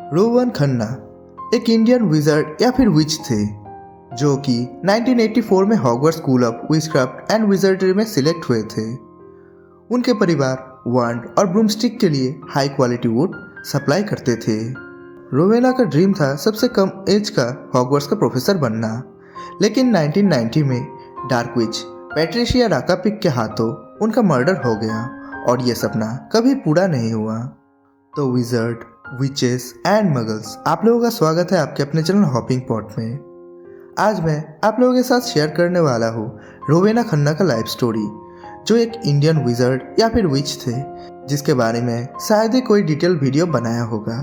Rowan Khanna एक Indian wizard या फिर विच थे जो कि 1984 में Hogwarts school of witchcraft and विजर्डरी में सिलेक्ट हुए थे। उनके परिवार वांड और ब्रूमस्टिक के लिए हाई क्वालिटी वुड सप्लाई करते थे। रोवेना का ड्रीम था सबसे कम एज का हॉगवर्ट्स का प्रोफेसर बनना, लेकिन 1990 में डार्क विच पैट्रिशिया राकापिक के हाथों उनका मर्डर हो गया और यह सपना कभी पूरा नहीं हुआ। तो विजर्ड, विचेस एंड मगल्स, आप लोगों का स्वागत है आपके अपने चैनल हॉपिंग पॉट में। आज मैं आप लोगों के साथ शेयर करने वाला हूँ रोवेना खन्ना का लाइफ स्टोरी, जो एक इंडियन विजर्ड या फिर विच थे, जिसके बारे में शायद ही कोई डिटेल वीडियो बनाया होगा।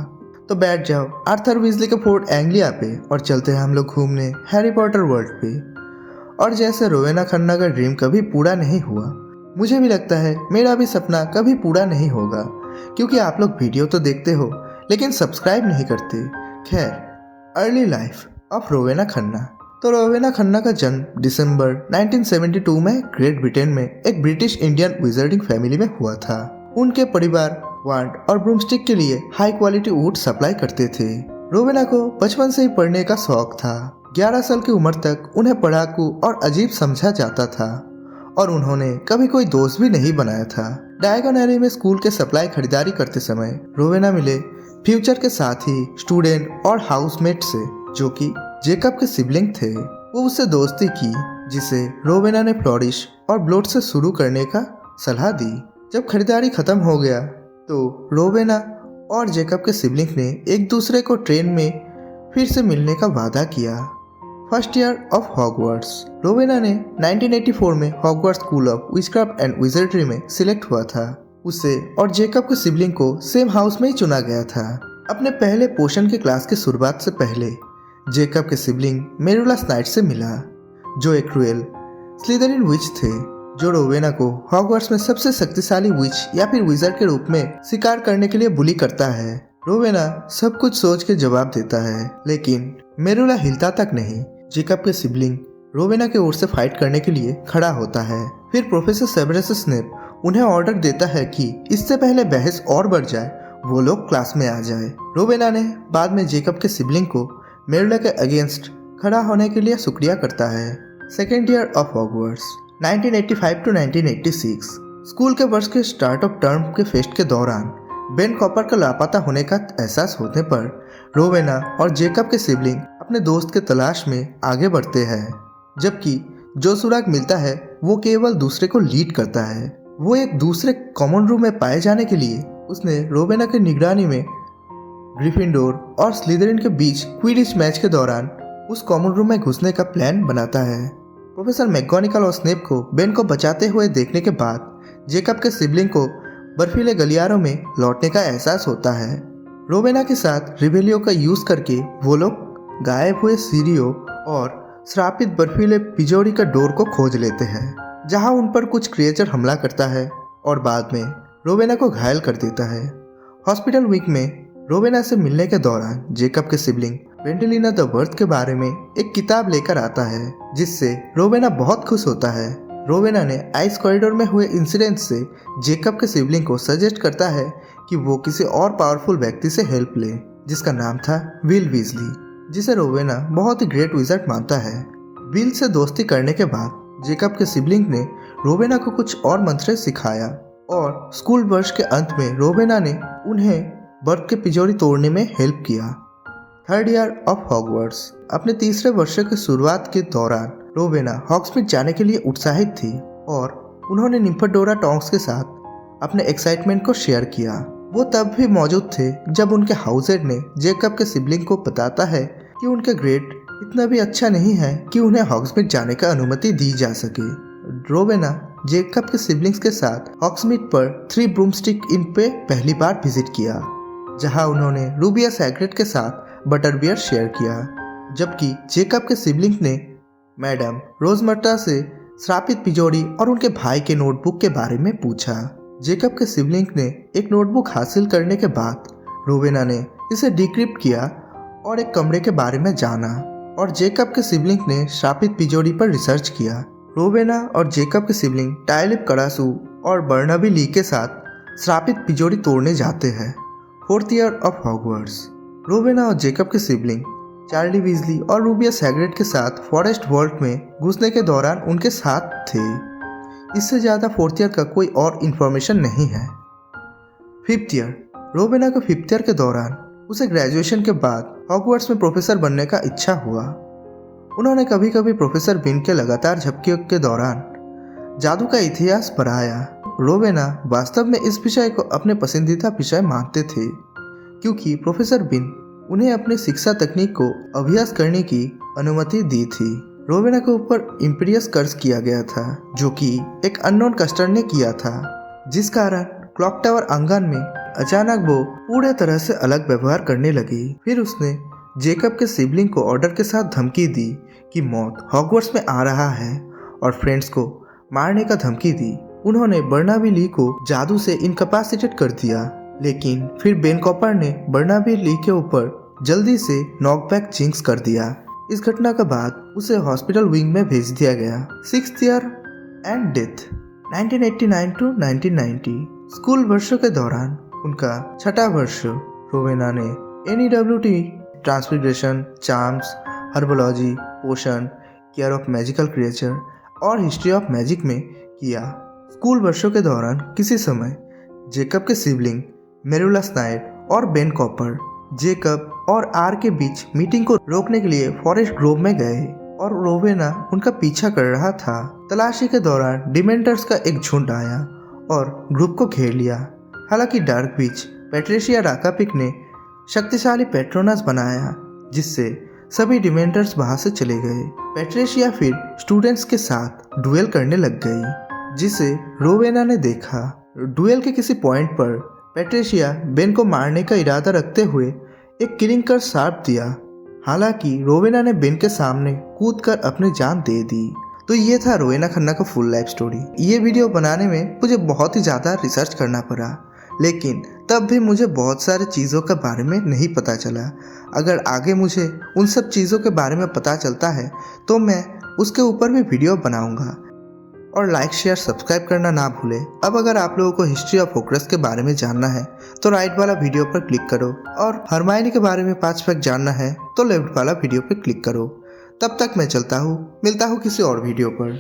तो बैठ जाओ आर्थर वीजली के फोर्ट एंग्लिया पे और चलते हैं हम लोग घूमने हैरी पॉटर वर्ल्ड पे। और जैसे रोवेना खन्ना का ड्रीम कभी पूरा नहीं हुआ, मुझे भी लगता है मेरा भी सपना कभी पूरा नहीं होगा, क्योंकि आप लोग वीडियो तो देखते हो लेकिन सब्सक्राइब नहीं करते। खैर, early life of Rowena Khanna. तो रोवेना खन्ना का जन्म दिसंबर 1972 में ग्रेट ब्रिटेन में एक ब्रिटिश इंडियन विजर्डिंग फैमिली में हुआ था। उनके परिवार वांड और ब्रूमस्टिक के लिए हाई क्वालिटी वुड सप्लाई करते थे। रोवेना को बचपन से ही पढ़ने का शौक था। 11 साल की उम्र तक उन्हें पढ़ाकू और अजीब समझा जाता था और उन्होंने कभी कोई दोस्त भी नहीं बनाया था। डायगन एली में स्कूल के सप्लाई खरीदारी करते समय रोवेना मिले फ्यूचर के साथ ही स्टूडेंट और हाउसमेट से, जो कि जेकब के सिबलिंग थे। वो उससे दोस्ती की, जिसे रोवेना ने फ्लोरिश और ब्लोट से शुरू करने का सलाह दी। जब खरीदारी खत्म हो गया तो रोवेना और जेकब के सिबलिंग ने एक दूसरे को ट्रेन में फिर से मिलने का वादा किया। First year of Hogwarts. Rowena ने 1984 में Hogwarts school of witchcraft and विजर्डरी में सिलेक्ट हुआ था। उसे और जेकब के सिबलिंग को सेम हाउस में ही चुना गया था। अपने पहले पोशन के क्लास की शुरुआत से पहले जेकब के सिबलिंग मेरुला स्नाइट से मिला, जो एक क्रूएल स्लिदरिन विच थे, जो रोवेना को हॉगवर्ट्स में सबसे शक्तिशाली विच या फिर विजर्ड के रूप में शिकार करने के लिए बुली करता है। रोवेना सब कुछ सोच के जवाब देता है, लेकिन मेरुला हिलता तक नहीं। जेकब के सिबलिंग रोवेना के ओर से फाइट करने के लिए खड़ा होता है। फिर प्रोफेसर सेवेरस स्नेप उन्हें ऑर्डर देता है कि इससे पहले बहस और बढ़ जाए, वो लोग क्लास में आ जाए। रोवेना ने बाद में जेकब के सिबलिंग को मेरुला के अगेंस्ट खड़ा होने के लिए शुक्रिया करता है। Second year of Hogwarts 1985 to 1986। School के वर्ष के स्टार्ट ऑफ टर्म के फेस्ट के दौरान बेन कॉपर का लापता होने का एहसास होने पर रोवेना और जेकब के सिबलिंग अपने दोस्त के तलाश में आगे बढ़ते हैं, जबकि जो सुराग मिलता है वो केवल दूसरे को लीड करता है। वो एक दूसरे कॉमन रूम में पाए जाने के लिए उसने रोवेना की निगरानी में ग्रिफिंडोर और स्लिदरिन के बीच क्विडिच मैच के दौरान उस कॉमन रूम में घुसने का प्लान बनाता है। प्रोफेसर मैकगोनिकल और स्नेप को बेन को बचाते हुए देखने के बाद जेकब के सिबलिंग को बर्फीले गलियारों में लौटने का एहसास होता है। रोवेना के साथ रिबेलियो का यूज करके वो लोग गायब हुए सीढ़ियों और श्रापित बर्फीले पिजोरी का डोर को खोज लेते हैं, जहां उन पर कुछ क्रिएचर हमला करता है और बाद में रोवेना को घायल कर देता है। हॉस्पिटल वीक में रोवेना से मिलने के दौरान जेकब के सिबलिंग वेंटेलिना द वर्थ के बारे में एक किताब लेकर आता है, जिससे रोवेना बहुत खुश होता है। रोवेना ने आइस कॉरिडोर में हुए इंसिडेंट से जेकब के सिबलिंग को सजेस्ट करता है कि वो किसी और पावरफुल व्यक्ति से हेल्प ले, जिसका नाम था विल वीजली, जिसे रोवेना बहुत ही ग्रेट विजर्ड मानता है। विल से दोस्ती करने के बाद जेकब के सिबलिंग ने रोवेना को कुछ और मंत्र सिखाया और स्कूल वर्ष के अंत में रोवेना ने उन्हें बर्फ के पिजोरी तोड़ने में हेल्प किया। Third year of Hogwarts. अपने तीसरे वर्ष की शुरुआत के दौरान रोवेना हॉग्समीड जाने के लिए उत्साहित थी और उन्होंने निम्फाडोरा टॉन्क्स के साथ अपने एक्साइटमेंट को शेयर किया। वो तब भी मौजूद थे जब उनके हाउसहेड ने जेकब के सिबलिंग को बताता है कि उनके ग्रेड इतना भी अच्छा नहीं है कि उन्हें हॉग्समीड जाने का अनुमति दी जा सके। रोवेना जेकब के सिबलिंग्स के साथ हॉग्समीड पर 3 ब्रूमस्टिक इन पे पहली बार विजिट किया, जहां उन्होंने रूबिया सैग्रेट के साथ बटरबियर शेयर किया, जबकि जेकब के सिबलिंग ने मैडम रोजमर्टा से श्रापित पिजोरी और उनके भाई के नोटबुक के बारे में पूछा। जेकब के सिबलिंग ने एक नोटबुक हासिल करने के बाद रोवेना ने इसे डिक्रिप्ट किया और एक कमरे के बारे में जाना, और जेकब के सिबलिंग ने श्रापित पिजोरी पर रिसर्च किया। रोवेना और जेकब के सिबलिंग टाइलिप करासू और बर्नाबी ली के साथ श्रापित पिजोरी तोड़ने जाते हैं। Fourth year of Hogwarts Rowena और जेकब के सिबलिंग चार्ली वीजली और रूबियस हैग्रिड के साथ फॉरेस्ट वर्ल्ड में घुसने के दौरान उनके साथ थे। इससे ज़्यादा फोर्थ ईयर का कोई और इन्फॉर्मेशन नहीं है। फिफ्थ ईयर, रोवेना को फिफ्थ ईयर के दौरान उसे ग्रेजुएशन के बाद हॉगवर्ट्स में प्रोफेसर बनने का इच्छा हुआ। उन्होंने कभी कभी प्रोफेसर बिन के लगातार झपकियों के दौरान जादू का इतिहास पढ़ाया। रोवेना वास्तव में इस विषय को अपने पसंदीदा विषय मानते थे क्योंकि प्रोफेसर बिन उन्हें अपनी शिक्षा तकनीक को अभ्यास करने की अनुमति दी थी। रोवेना के ऊपर इम्पीरियस कर्ज किया गया था जो कि एक अननोन कस्टमर ने किया था, जिस कारण क्लॉक टावर आंगन में अचानक वो पूरे तरह से अलग व्यवहार करने लगी। फिर उसने जेकब के सिबलिंग को ऑर्डर के साथ धमकी दी कि मौत हॉगवर्ट्स में आ रहा है और फ्रेंड्स को मारने का धमकी दी। उन्होंने बर्नाबी ली को जादू से इनकैपेसिटेट कर दिया, लेकिन फिर बेन कॉपर ने बर्नाबी ली के ऊपर जल्दी से नॉकबैक जिंक्स कर दिया। इस घटना के बाद उसे हॉस्पिटल विंग में भेज दिया गया। Sixth year and death 1989 to 1990 school वर्षों के दौरान उनका छठा वर्ष रोवेना ने NEWT transfiguration, charms, herbology, potion, care of magical creature और हिस्ट्री ऑफ मैजिक में किया। स्कूल वर्षों के दौरान किसी समय जेकब के सिबलिंग मेरुलस नाइट और बेन कॉपर जेकब और आर के बीच मीटिंग को रोकने के लिए फॉरेस्ट ग्रोव में गए और रोवेना उनका पीछा कर रहा था। तलाशी के दौरान डिमेंटर्स का एक झुंड आया और ग्रुप को घेर लिया। हालांकि डार्क विच पैट्रिशिया राकापिक ने शक्तिशाली पेट्रोनस बनाया जिससे सभी डिमेंटर्स वहां से चले गए। पैट्रिशिया फिर स्टूडेंट्स के साथ डुएल करने लग गई जिसे रोवेना ने देखा। डुएल के किसी पॉइंट पर पैट्रिशिया बेन को मारने का इरादा रखते हुए एक किलिंग कर शार्प दिया। हालांकि रोवेना ने बेन के सामने कूदकर अपनी जान दे दी। तो ये था रोवेना खन्ना का फुल लाइफ स्टोरी। ये वीडियो बनाने में मुझे बहुत ही ज़्यादा रिसर्च करना पड़ा, लेकिन तब भी मुझे बहुत सारी चीज़ों के बारे में नहीं पता चला। अगर आगे मुझे उन सब चीज़ों के बारे में पता चलता है तो मैं उसके ऊपर भी वीडियो बनाऊंगा। और लाइक, शेयर, सब्सक्राइब करना ना भूलें। अब अगर आप लोगों को हिस्ट्री ऑफ हॉगवर्ट्स के बारे में जानना है तो राइट वाला वीडियो पर क्लिक करो और हरमाइनी के बारे में 5 फैक्ट जानना है तो लेफ्ट वाला वीडियो पर क्लिक करो। तब तक मैं चलता हूँ, मिलता हूँ किसी और वीडियो पर।